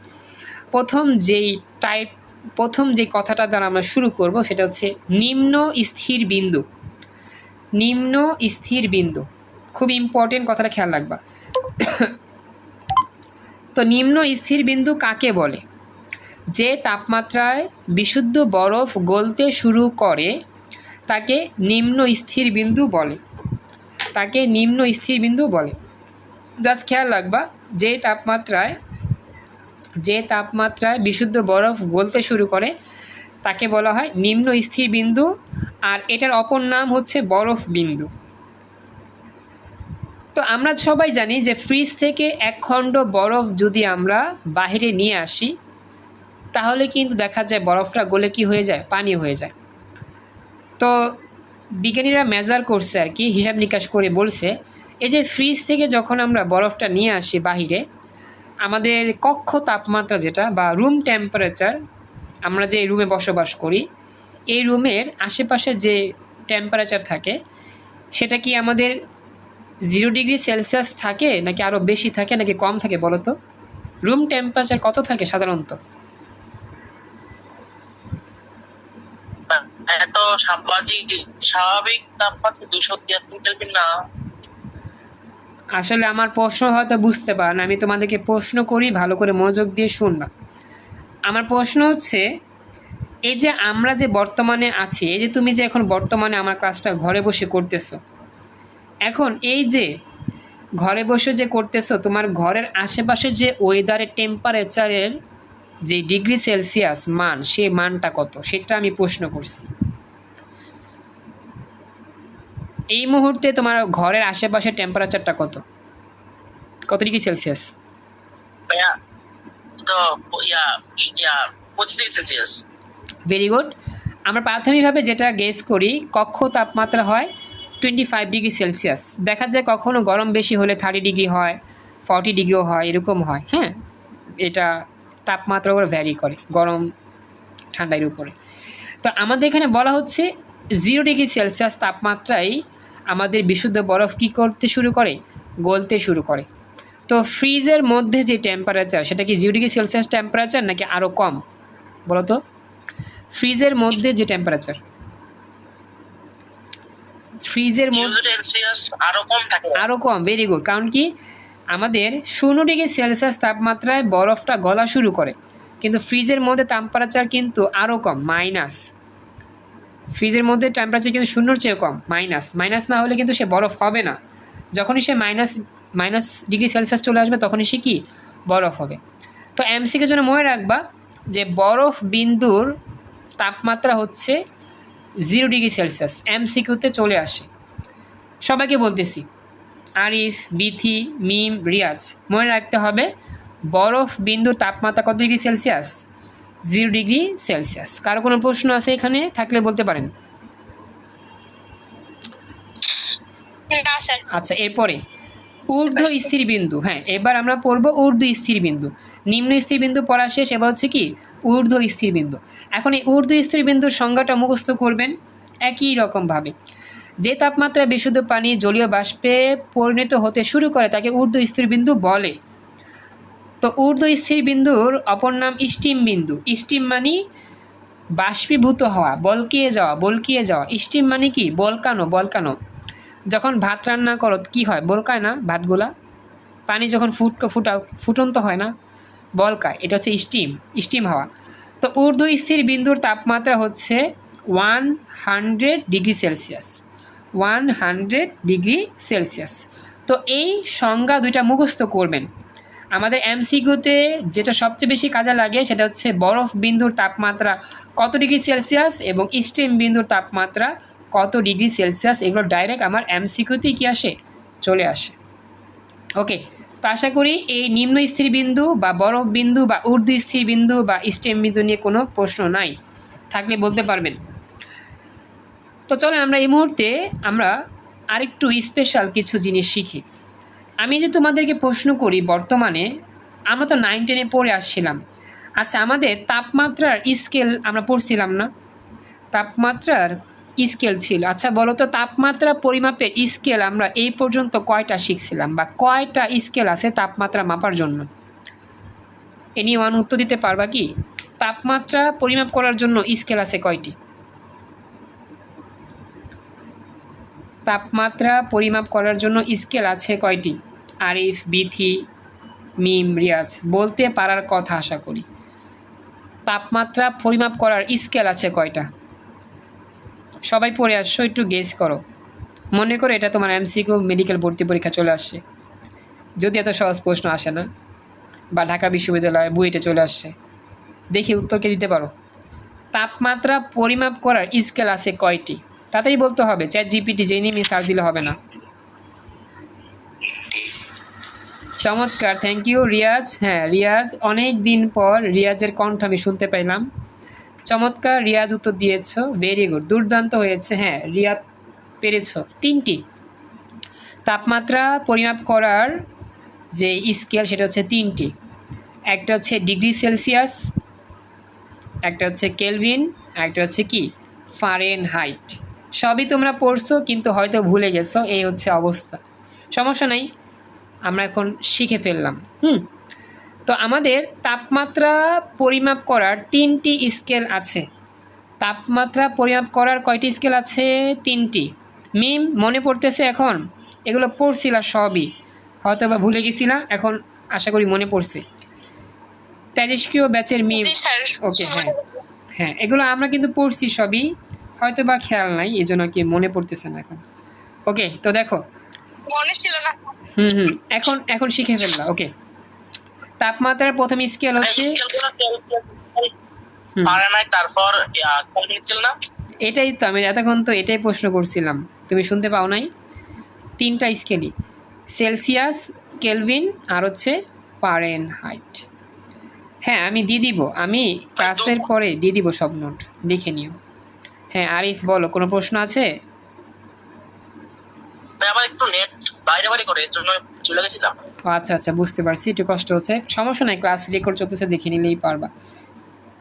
প্রথম যে কথাটা দ্বারা আমরা শুরু করব সেটা হচ্ছে নিম্ন স্থির বিন্দু। নিম্ন স্থির বিন্দু খুব ইম্পর্টেন্ট, কথাটা খেয়াল রাখবা। তো নিম্ন স্থির বিন্দু কাকে বলে? যে তাপমাত্রায় বিশুদ্ধ বরফ গলতে শুরু করে তাকে নিম্ন স্থির বিন্দু বলে। তাকে নিম্ন স্থির বিন্দু বলে। জাস্ট খেয়াল রাখবা, যে তাপমাত্রায় যে তাপমাত্রায় বিশুদ্ধ বরফ গলতে শুরু করে তাকে বলা হয় নিম্ন স্থির বিন্দু, আর এটার অপর নাম হচ্ছে বরফ বিন্দু। তো আমরা সবাই জানি যে ফ্রিজ থেকে এক খণ্ড বরফ যদি আমরা বাইরে নিয়ে আসি তাহলে কিন্তু দেখা যায় বরফটা গলে কি হয়ে যায়, পানি হয়ে যায়। তো বিজ্ঞানীরা মেজার করছে আর কি, হিসাব নিকাশ করে বলছে এই যে ফ্রিজ থেকে যখন আমরা বরফটা নিয়ে আসি বাহিরে, আমাদের কক্ষ তাপমাত্রা যেটা বা রুম টেম্পারেচার, আমরা যে রুমে বসবাস করি এই রুমের আশেপাশে যে টেম্পারেচার থাকে সেটা কি আমাদের 0°C থাকে নাকি আরও বেশি থাকে নাকি কম থাকে বলো তো? রুম টেম্পারেচার কত থাকে সাধারণত? এত স্বাভাবিক তাপমাত্রা 273 কেলভিন না। আসলে আমার প্রশ্ন হয়তো বুঝতে পারেন, আমি তোমাদেরকে প্রশ্ন করি, ভালো করে মনোযোগ দিয়ে শুনবা। আমার প্রশ্ন হচ্ছে এই যে আমরা যে বর্তমানে আছি, এই যে তুমি যে এখন বর্তমানে আমার ক্লাসটা ঘরে বসে করতেছো, এখন এই যে ঘরে বসে যে করতেছো তোমার ঘরের আশেপাশে যে ওয়েদারের টেম্পারেচারের যে ডিগ্রি সেলসিয়াস মান, সেই মানটা কত সেটা আমি প্রশ্ন করছি। এই মুহূর্তে তোমার ঘরের আশেপাশে টেম্পারেচারটা কত, কত ডিগ্রি সেলসিয়াস? তো 25°C। Very good. আমরা প্রাথমিকভাবে যেটা গেস করি কক্ষ তাপমাত্রা হয় 25°C। দেখা যায় কখনো গরম বেশি হলে 30° হয়, 40°ও হয়, এরকম হয়। হ্যাঁ, এটা তাপমাত্রার উপর ভ্যারি করে, গরম ঠান্ডার উপরে। তো আমাদের এখানে বলা হচ্ছে 0°C তাপমাত্রায় আমাদের বিশুদ্ধ বরফ কী করতে শুরু করে, গলতে শুরু করে। তো ফ্রিজের মধ্যে যে টেম্পারেচার সেটা কি 0°C টেম্পারেচার নাকি আরও কম বলো তো? ফ্রিজের মধ্যে যে টেম্পারেচার, ফ্রিজের মধ্যে আরও কম। Very good. কারণ কি আমাদের 0°C তাপমাত্রায় বরফটা গলা শুরু করে, কিন্তু ফ্রিজের মধ্যে টেম্পারেচার কিন্তু আরও কম, মাইনাস। ফ্রিজের মধ্যে টেম্পারেচার কিন্তু 0-র চেয়ে কম, মাইনাস না হলে কিন্তু সে বরফ হবে না। যখনই সে -ডিগ্রি সেলসিয়াস চলে আসবে তখনই সে কি বরফ হবে। তো এমসিকিউর জন্য মনে রাখবা যে বরফ বিন্দুর তাপমাত্রা হচ্ছে 0°C। এমসিকিউতে চলে আসে। সবাইকে বলতেছি, আরিফ, বিথি, মিম, রিয়াজ, মনে রাখতে হবে বরফ বিন্দুর তাপমাত্রা কত ডিগ্রি সেলসিয়াস? 0°C। কারো কোনো প্রশ্ন আছে এখানে? থাকলে বলতে পারেন। আচ্ছা, এরপরে ঊর্ধ্ব স্থির বিন্দু। হ্যাঁ, এবার আমরা পড়ব ঊর্ধ্ব স্থির বিন্দু। নিম্ন স্থির বিন্দু পড়া শেষ, এবার হচ্ছে কি ঊর্ধ্ব স্থির বিন্দু। এখন এই ঊর্ধ্ব স্থির বিন্দুর সংজ্ঞাটা মুখস্থ করবেন একই রকমভাবে। যে তাপমাত্রা বিশুদ্ধ পানি জলীয় বাষ্পে পরিণত হতে শুরু করে তাকে ঊর্ধ্ব স্থির বিন্দু বলে। তো ঊর্ধ্ব স্থির বিন্দুর অপর নাম স্টিম বিন্দু। স্টিম মানে বাষ্পীভূত হওয়া, বলকিয়ে যাওয়া। স্টিম মানে কি বলকানো। যখন ভাত রান্না করো কি হয়, বলকায় না ভাতগুলা? পানি যখন ফুটন্ত হয় না, বলকায়। এটা হচ্ছে স্টিম হাওয়া। তো ঊর্ধ্ব স্থির বিন্দুর তাপমাত্রা হচ্ছে 100°C। 100°C। তো এই সংজ্ঞা দুইটা মুখস্থ করবেন। আমাদের এমসিকিউতে যেটা সবচেয়ে বেশি কাজে লাগে সেটা হচ্ছে বরফ বিন্দুর তাপমাত্রা কত ডিগ্রি সেলসিয়াস এবং স্টিম বিন্দুর তাপমাত্রা কত ডিগ্রি সেলসিয়াস, এগুলো ডাইরেক্ট আমার এমসিকিউতেই কি আসে, চলে আসে। ওকে, তো আশা করি এই নিম্ন স্থির বিন্দু বা বরফ বিন্দু বা ঊর্ধ্ব স্থির বিন্দু বা স্টিম বিন্দু নিয়ে কোনো প্রশ্ন নাই, থাকলে বলতে পারবেন। তো চলেন আমরা এই মুহূর্তে আরেকটু স্পেশাল কিছু জিনিস শিখি। আমি যে তোমাদেরকে প্রশ্ন করি, বর্তমানে আমরা তো 9-10-এ পড়ে আসছিলাম। আচ্ছা, আমাদের তাপমাত্রার স্কেল আমরা পড়ছিলাম না? তাপমাত্রার স্কেল ছিল। আচ্ছা বলো তো, তাপমাত্রা পরিমাপের স্কেল আমরা এই পর্যন্ত কয়টা শিখছিলাম, বা কয়টা স্কেল আছে তাপমাত্রা মাপার জন্য? এ নিয়ে উত্তর দিতে পারবা কি? তাপমাত্রা পরিমাপ করার জন্য স্কেল আছে কয়টি? তাপমাত্রা পরিমাপ করার জন্য স্কেল আছে কয়টি? আরিফ, বিথি, মিম, রিয়াজ বলতে পারার কথা আশা করি। তাপমাত্রা পরিমাপ করার স্কেল আছে কয়টা? সবাই পড়ে আসছো, একটু গেস করো। মনে করো এটা তোমার এমসিকিউ মেডিকেল ভর্তি পরীক্ষা চলে আসছে, যদি এত সহজ প্রশ্ন আসে না। বা ঢাকা বিশ্ববিদ্যালয় বুয়েটে চলে আসছে। দেখি উত্তরকে দিতে পারো। তাপমাত্রা পরিমাপ করার স্কেল আছে কয়টি? তাড়াতাড়ি বলতে হবে, চ্যাট জিপিটি যেই নিয়ে সার্চ দিলে হবে না। চমৎকার, থ্যাংক ইউ রিয়াজ। হ্যাঁ রিয়াজ, অনেক দিন পর রিয়াজের কণ্ঠ আমি শুনতে পাইলাম। চমৎকার রিয়াজ উত্তর দিয়েছ, ভেরি গুড, দুর্দান্ত হয়েছে। হ্যাঁ রিয়াজ পেরেছ। 3টি তাপমাত্রা পরিমাপ করার যে স্কেল সেটা হচ্ছে 3টি। একটা হচ্ছে ডিগ্রি সেলসিয়াস, একটা হচ্ছে কেলভিন, একটা হচ্ছে কি ফারেনহাইট। সবই তোমরা পড়ছো কিন্তু হয়তো ভুলে গেছো, এই হচ্ছে অবস্থা। সমস্যা নাই, আমরা এখন শিখে ফেললাম। তো আমাদের তাপমাত্রা পরিমাপ করার 3টি স্কেল আছে। তাপমাত্রা পরিমাপ করার কয়টি স্কেল আছে? 3টি। মিম মনে পড়তেছে এখন? এগুলো পড়ছিলা সবই, হয়তো বা ভুলে গেছিলা, এখন আশা করি মনে পড়ছে। তেজস্ক্রিয় ব্যাচের মিম, ওকে হ্যাঁ হ্যাঁ, এগুলো আমরা কিন্তু পড়ছি সবই, হয়তো বা খেয়াল নাই, এই জন্য কি মনে পড়তেছে না এখন। ওকে, তো দেখো মনে ছিল না। এখন এখন শিখে ফেললাম। ওকে, তাপমাত্রার প্রথম স্কেল হচ্ছে তারপর কেলভিন না? এটাই তো আমি এতক্ষণ তো এটাই প্রশ্ন করছিলাম, তুমি শুনতে পাও নাই? 3টা স্কেলই, সেলসিয়াস, কেলভিন আর হচ্ছে ফারেনহাইট। হ্যাঁ আমি দিয়ে দিব, আমি ক্লাসের পরে দিয়ে দিব সব নোট, লিখে নিও। হ্যাঁ আরিফ বলো, কোনো প্রশ্ন আছে? আমার একটু নেট বাইরে বাইরে করে এর জন্য চলে গেছিলাম। আচ্ছা আচ্ছা, বুঝতে পারছি, একটু কষ্ট হচ্ছে, সমস্যা নাই, ক্লাস রেকর্ড চলতেছে, দেখে নিলেই পারবা।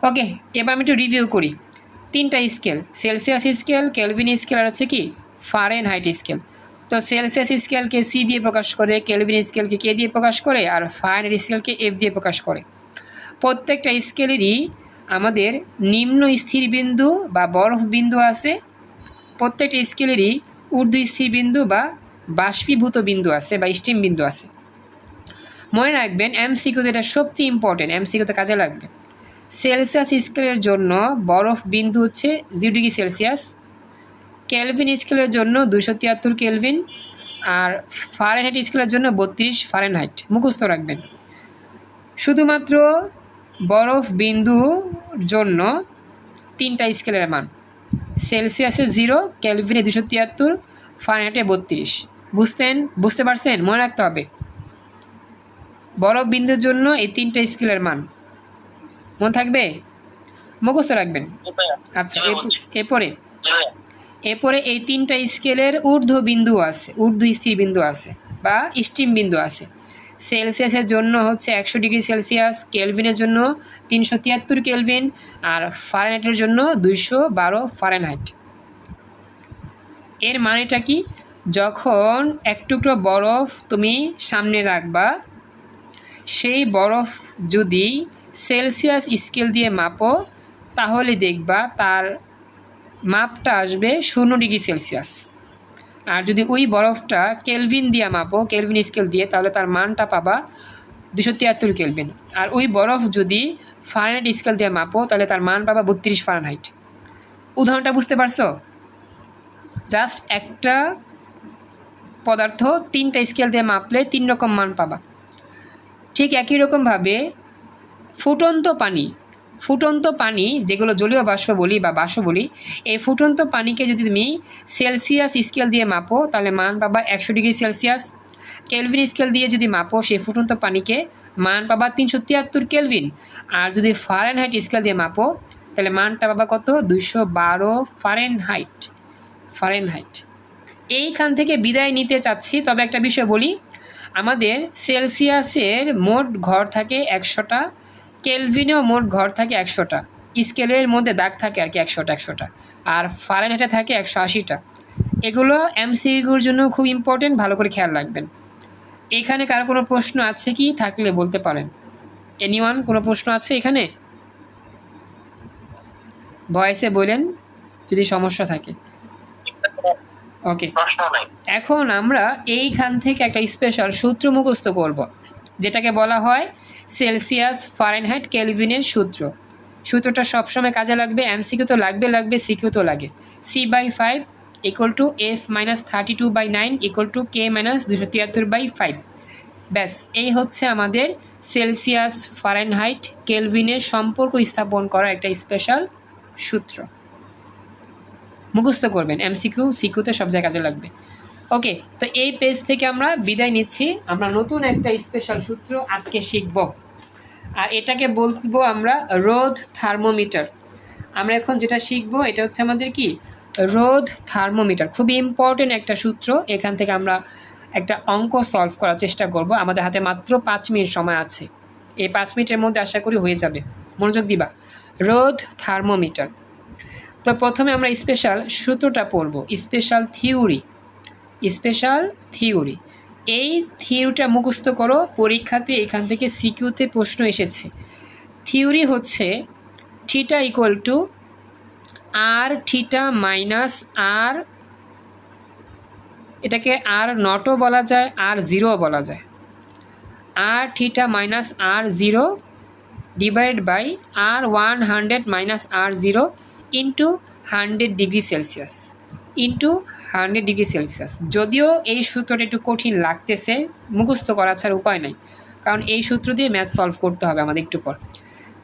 ওকে, এবার আমি একটু রিভিউ করি। 3টা scale, Celsius scale, Kelvin scale আর হচ্ছে কি ফারেনহাইট স্কেল। তো সেলসিয়াস স্কেলকে সি দিয়ে প্রকাশ করে, কেলভিন স্কেলকে কে দিয়ে প্রকাশ করে, আর ফারেনহাইট স্কেলকে এফ দিয়ে প্রকাশ করে। প্রত্যেকটা স্কেলেরই আমাদের নিম্ন স্থির বিন্দু বা বরফ বিন্দু আছে, প্রত্যেকটা স্কেলেরই ঊর্ধ্ব স্থির বিন্দু বা বাষ্পীভূত বিন্দু আছে বা স্টিম বিন্দু আছে। মনে রাখবেন এমসিকিউ, যেটা সবচেয়ে ইম্পর্টেন্ট, এমসিকিউতে কাজে লাগবে। সেলসিয়াস স্কেলের জন্য বরফ বিন্দু হচ্ছে 0 ডিগ্রি সেলসিয়াস, কেলভিন স্কেলের জন্য 273 কেলভিন, আর ফারেনহাইট স্কেলের জন্য 32 ফারেনহাইট। মুখস্থ রাখবেন। শুধুমাত্র বরফ বিন্দুর জন্য 3টা স্কেলের মান, সেলসিয়াসে 0, কেলভিনে 273, ফারেনহাইটে 32। বুঝতে পারছেন? মনে রাখতে হবে বরফ বিন্দুর জন্য এই 3টা স্কেলের মান মনে থাকবে, মুখস্থ রাখবেন। আচ্ছা, এরপরে এই 3টা স্কেলের ঊর্ধ্ব বিন্দু আছে, ঊর্ধ্ব স্থির বিন্দু আছে বা স্টিম বিন্দু আছে। সেলসিয়াসের জন্য হচ্ছে 100 ডিগ্রি সেলসিয়াস, কেলভিনের জন্য 373 কেলভিন, আর ফারেনহাইটের জন্য 212 ফারেনহাইট। এর মানেটা কি? যখন এক টুকরো বরফ তুমি সামনে রাখবা, সেই বরফ যদি সেলসিয়াস স্কেল দিয়ে মাপো, তাহলে দেখবা তার মাপটা আসবে 0 ডিগ্রি সেলসিয়াস। আর যদি ওই বরফটা কেলভিন দিয়ে মাপো, কেলভিন স্কেল দিয়ে, তাহলে তার মানটা পাবা 273 কেলভিন। আর ওই বরফ যদি ফারেনহাইট স্কেল দিয়ে মাপো, তাহলে তার মান পাবা 32 ফারেনহাইট। উদাহরণটা বুঝতে পারছো? জাস্ট একটা পদার্থ 3টা স্কেল দিয়ে মাপলে 3 রকম মান পাবা। ঠিক একই রকমভাবে ফুটন্ত পানি যেগুলো জলীয় বাষ্প বলি বা বাষ্প বলি, এই ফুটন্ত পানিকে যদি তুমি সেলসিয়াস স্কেল দিয়ে মাপো, তাহলে মান পাবা 100 ডিগ্রি সেলসিয়াস। কেলভিন স্কেল দিয়ে যদি মাপো সেই ফুটন্ত পানিকে, মান পাবা 373 কেলভিন। আর যদি ফারেনহাইট স্কেল দিয়ে মাপো, তাহলে মানটা পাবা কত? 212 ফারেনহাইট। এইখান থেকে বিদায় নিতে চাচ্ছি, তবে একটা বিষয় বলি, আমাদের সেলসিয়াসের মোট ঘর থাকে 100টা, কেলভিনেও মোট ঘর থাকে 100টা, স্কেলের মধ্যে দাগ থাকে আর কি 100টা, আর ফারেনহাইটে থাকে 180টা। এগুলো এমসিকিউর জন্য খুব ইম্পর্টেন্ট, ভালো করে খেয়াল রাখবেন। এখানে কারো কোনো প্রশ্ন আছে কি? থাকলে বলতে পারেন। এনিওয়ান, কোনো প্রশ্ন আছে এখানে? ভয়েসে বলেন যদি সমস্যা থাকে। ওকে, এখন আমরা এইখান থেকে একটা স্পেশাল সূত্র মুখস্থ করব, যেটাকে বলা হয় সেলসিয়াস ফারেনহাইট কেলভিনের সূত্র। সূত্রটা সবসময় কাজে লাগবে, এমসিকিউ তো লাগবে, সিকিউ তো লাগে। C/5 = F - 32/9 = K - 273/5। ব্যাস, এই হচ্ছে আমাদের সেলসিয়াস ফারেনহাইট কেলভিনের সম্পর্ক স্থাপন করার একটা স্পেশাল সূত্র। মুখস্থ করবেন, এমসিকিউ সিকিউতে সব জায়গায় কাজে লাগবে। ওকে, তো এই পেজ থেকে আমরা বিদায় নিচ্ছি। আমরা নতুন একটা স্পেশাল সূত্র আজকে শিখব, আর এটাকে বলবো আমরা রোধ থার্মোমিটার। আমরা এখন যেটা শিখব এটা হচ্ছে আমাদের কি রোধ থার্মোমিটার। খুবই ইম্পর্টেন্ট একটা সূত্র। এখান থেকে আমরা একটা অঙ্ক সলভ করার চেষ্টা করব। আমাদের হাতে মাত্র 5 মিনিট সময় আছে। এই 5 মিনিটের মধ্যে আশা করি হয়ে যাবে। মনোযোগ দিবা। রোধ থার্মোমিটার। তো প্রথমে আমরা স্পেশাল সূত্রটা পড়ব, স্পেশাল থিওরি। এই থিওরিটা মুখস্থ করো, পরীক্ষাতে এখান থেকে সিকিউতে প্রশ্ন এসেছে। থিওরি হচ্ছে theta equal to R theta minus R, এটাকে আর নটও বলা যায়, আর জিরোও বলা যায়। আর theta minus R zero divide by R 100 minus R zero into 100 degree Celsius into 100 degree Celsius. যদিও এই সূত্রটা একটু কঠিন লাগতেছে, মুখস্থ করা ছাড়া উপায় নাই, কারণ এই সূত্র দিয়ে ম্যাথ সলভ করতে হবে আমাদের একটু পর।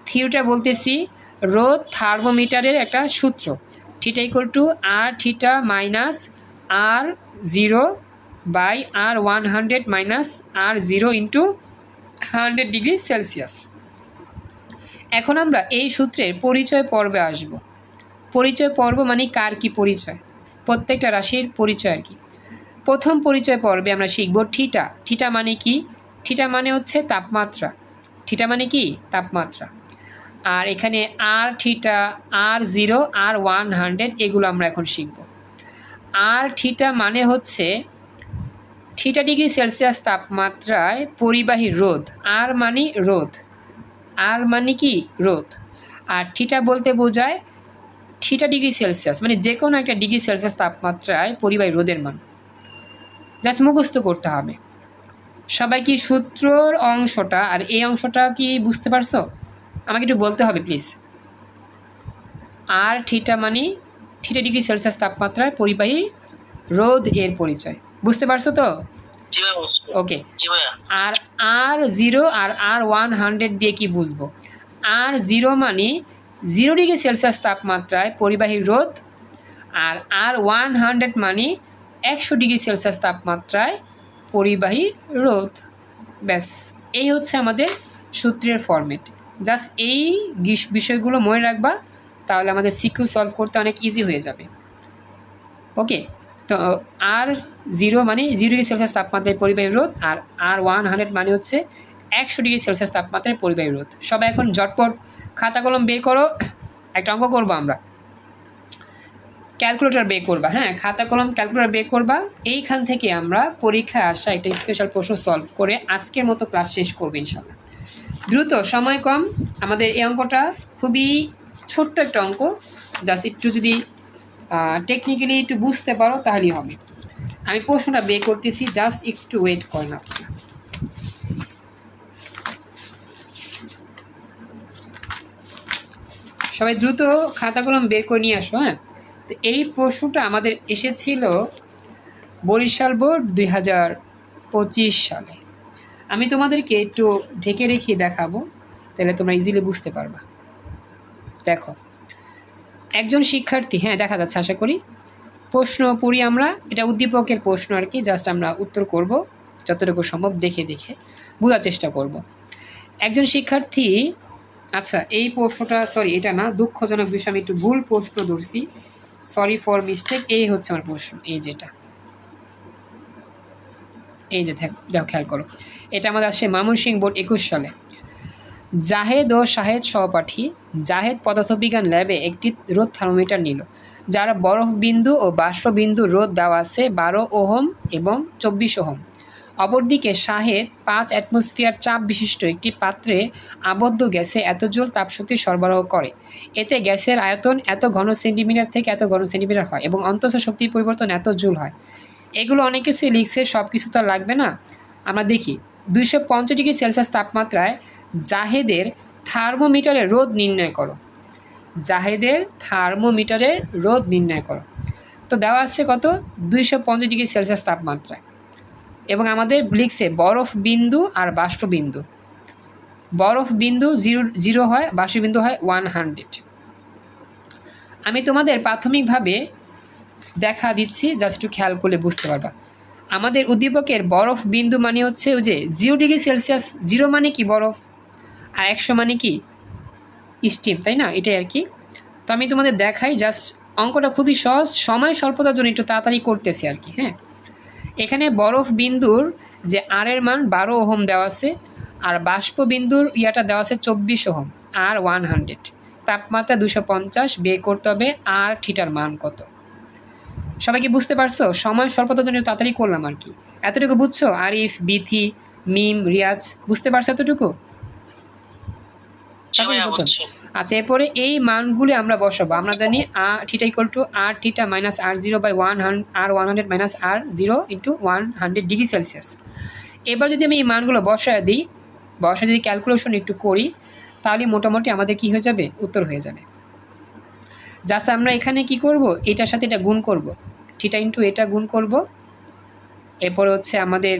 থিওরিটা বলতেছি রোধ থার্মোমিটারের একটা সূত্র, theta equal to R theta minus R zero by R 100 minus R zero into 100 degree Celsius. এখন আমরা এই সূত্রের পরিচয় পর্বে আসব। পরিচয় পর্ব মানে কার কি পরিচয়, প্রত্যেকটা রাশির পরিচয় আর কি। প্রথম পরিচয় পর্বে আমরা শিখব থিটা। থিটা মানে কি? থিটা মানে হচ্ছে তাপমাত্রা। থিটা মানে কি? তাপমাত্রা। আর এখানে আর থিটা, আর জিরো, আর 100 এগুলো আমরা এখন শিখব। আর থিটা মানে হচ্ছে থিটা ডিগ্রি সেলসিয়াস তাপমাত্রায় পরিবাহী রোধ। আর মানে রোধ, আর মানে কি? রোধ। আর থিটা বলতে বোঝায় থিটা ডিগ্রি সেলসিয়াস, মানে যে কোনো একটা ডিগ্রি সেলসিয়াস তাপমাত্রায় পরিবাহী রোধের মান। জাস্ট মুখস্থ করতে হবে। সবাই কি সূত্রর অংশটা আর এই অংশটা কি বুঝতে পারছো? আমাকে একটু বলতে হবে প্লিজ। আর থিটা মানে থিটা ডিগ্রি সেলসিয়াস তাপমাত্রায় পরিবাহী রোধ এর পরিচয়। বুঝতে পারছো তো? ওকে। আর আর জিরো আর আর 100 দিয়ে কি বুঝবো? আর জিরো মানে 0 ডিগ্রি সেলসিয়াস তাপমাত্রায় পরিবাহী রোধ, আর আর 100 মানে 100 ডিগ্রি সেলসিয়াস তাপমাত্রায় পরিবাহী রোধ। ব্যাস, এই হচ্ছে আমাদের সূত্রের ফরম্যাট। জাস্ট এই বিষয়গুলো মনে রাখবা, তাহলে আমাদের সিকিউ সলভ করতে অনেক ইজি হয়ে যাবে। ওকে, তো আর জিরো মানে 0 ডিগ্রি সেলসিয়াস তাপমাত্রায় পরিবাহী রোধ, আর আর 100 মানে হচ্ছে 100 ডিগ্রি সেলসিয়াস তাপমাত্রায় পরিবাহী রোধ। সবাই এখন ঝটপট খাতা কলম বের করো, একটা অঙ্ক করবো আমরা। ক্যালকুলেটর বের করবা, হ্যাঁ, খাতা কলম ক্যালকুলেটর বের করবা। এইখান থেকে আমরা পরীক্ষায় আসা একটা স্পেশাল প্রশ্ন সলভ করে আজকের মতো ক্লাস শেষ করবো ইনশাল্লাহ। দ্রুত, সময় কম। আমাদের এই অঙ্কটা খুবই ছোট্ট একটা অঙ্ক, জাস্ট একটু যদি টেকনিক্যালি একটু বুঝতে পারো তাহলেই হবে। আমি প্রশ্নটা বের করতেছি, জাস্ট একটু ওয়েট করেন আপনারা। সবাই দ্রুত খাতা কলম বের করে নিয়ে আসো। হ্যাঁ, তো এই প্রশ্নটা আমাদের এসেছিল বরিশাল বোর্ড 2025 সালে। আমি তোমাদেরকে একটু ঢেকে রেখে দেখাবো, তাহলে তোমরা ইজিলি বুঝতে পারবা। দেখো, একজন শিক্ষার্থী, হ্যাঁ দেখা যাচ্ছে আশা করি। প্রশ্ন পড়ি আমরা, এটা উদ্দীপকের প্রশ্ন আর কি, জাস্ট আমরা উত্তর করব যতটুকু সম্ভব দেখে দেখে বোঝার চেষ্টা করব। একজন শিক্ষার্থী, আচ্ছা এই প্রশ্নটা, সরি এটা না, দুঃখজনক বিষয়, আমি একটু ভুল প্রশ্ন ধরছি, সরি ফর মিস্টেক। এই হচ্ছে আমার প্রশ্ন, এই যেটা, এই যে দেখো খেয়াল করো, এটা আমাদের আসছে ময়মনসিংহ বোর্ড 21 সালে। জাহেদ ও শাহেদ সহপাঠী। জাহেদ পদার্থবিজ্ঞান ল্যাবে একটি রোধ থার্মোমিটার নিল, যার বরফ বিন্দু ও বাষ্প বিন্দু রোধ দেওয়া আছে 12 ওহম এবং 24 ওহম। অপরদিকে শাহেদ 5 অ্যাটমসফিয়ার চাপ বিশিষ্ট একটি পাত্রে আবদ্ধ গ্যাসে এত জুল তাপশক্তি সরবরাহ করে। এতে গ্যাসের আয়তন এত ঘন সেন্টিমিটার থেকে এত ঘন সেন্টিমিটার হয় এবং অন্তঃস্থ শক্তির পরিবর্তন এত জুল হয়। এগুলো অনেক কিছুই লিখছে, সব কিছু তো লাগবে না। আমরা দেখি 250 ডিগ্রি সেলসিয়াস তাপমাত্রায় জাহেদের থার্মোমিটারের রোধ নির্ণয় করো। জাহেদের থার্মোমিটারের রোধ নির্ণয় করো। তো দেওয়া আছে কত? 250 ডিগ্রি সেলসিয়াস তাপমাত্রায়। এবং আমাদের লিখছে বরফ বিন্দু আর বাষ্প বিন্দু। বরফ বিন্দু 0 হয়, বাষ্প বিন্দু হয় 100। আমি তোমাদের প্রাথমিকভাবে দেখা দিচ্ছি, জাস্ট একটু খেয়াল করলে বুঝতে পারবা। আমাদের উদ্দীপকের বরফ বিন্দু মানে হচ্ছে ওই যে 0 ডিগ্রি সেলসিয়াস, 0 মানে কি বরফ, আর 100 মানে কি স্টিম, তাই না? এটাই আর কি। তো আমি তোমাদের দেখাই, জাস্ট অঙ্কটা খুবই সহজ, সময় স্বল্পতার জন্য একটু তাড়াতাড়ি করতেছি আর কি। হ্যাঁ, এখানে বরফ বিন্দুর যে আর এর মান 12 ওহম দেওয়া আছে, আর বাষ্প বিন্দুর ইয়াটা দেওয়া আছে 24 ওহম, আর 100। তাপমাত্রা 250, বের করতে হবে আর থিটার মান কত। সবাই কি বুঝতে পারছো? সময় স্বল্পতার জন্য তাড়াতাড়ি করলাম আর কি। এতটুকু বুঝছো? আরিফ, বিথি, মিম, রিয়াজ, বুঝতে পারছো এতটুকু? আচ্ছা, এরপরে এই মানগুলি আমরা বসাবো। আমরা জানি theta equal to R theta minus R 0 by 100 minus R 0 into 100 degree Celsius. এবার যদি আমি এই মানগুলো বসায় দিই, বসায় যদি ক্যালকুলেশন একটু করি, তাহলে মোটামুটি আমাদের কি হয়ে যাবে? উত্তর হয়ে যাবে। জাস্ট আমরা এখানে কি করব, এটার সাথে এটা গুণ করব, থিটা ইন্টু এটা গুণ করব, এরপর হচ্ছে আমাদের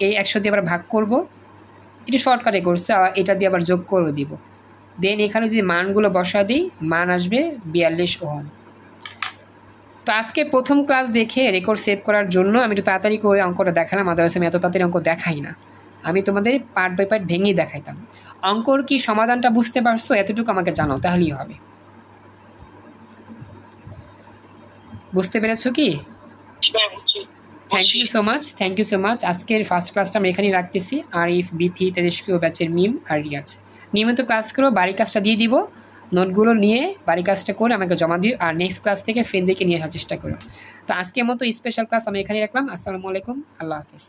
এই 100 দিয়ে আবার ভাগ করব, এটা শর্টকাটে করছে, এটা দিয়ে আবার যোগ করে দিব। দেন এখানে যদি মানগুলো বসা দিই, মান আসবে 42 ওহম। তো আজকে প্রথম ক্লাস দেখে রেকর্ড সেভ করার জন্য আমি একটু তাড়াতাড়ি করে অঙ্কটা দেখালাম, আদারওয়াইজ আমি এত তাড়াতাড়ি অঙ্ক দেখাই না, আমি তোমাদের পার্ট বাই পার্ট ভেঙেই দেখাইতাম। অঙ্কর কি সমাধানটা বুঝতে পারছো? এতটুকু আমাকে জানাও, তাহলেই হবে। বুঝতে পেরেছো কি? Thank you so much. আজকের ফার্স্ট ক্লাসটা আমি এখানেই রাখতেছি। আরিফ, বিথি, তেজস্ক্রিয় ব্যাচের মিম আর রিয়াজ, নিয়মিত ক্লাস করো, বাড়ির কাজটা দিয়ে দিব, নোটগুলো নিয়ে বাড়ির কাজটা করে আমাকে জমা দিও, আর নেক্সট ক্লাস থেকে ফ্রেন্ডদেরকে নিয়ে আসার চেষ্টা করো। তো আজকের মতো স্পেশাল ক্লাস আমি এখানেই রাখলাম। আসসালামু আলাইকুম, আল্লাহ হাফিজ।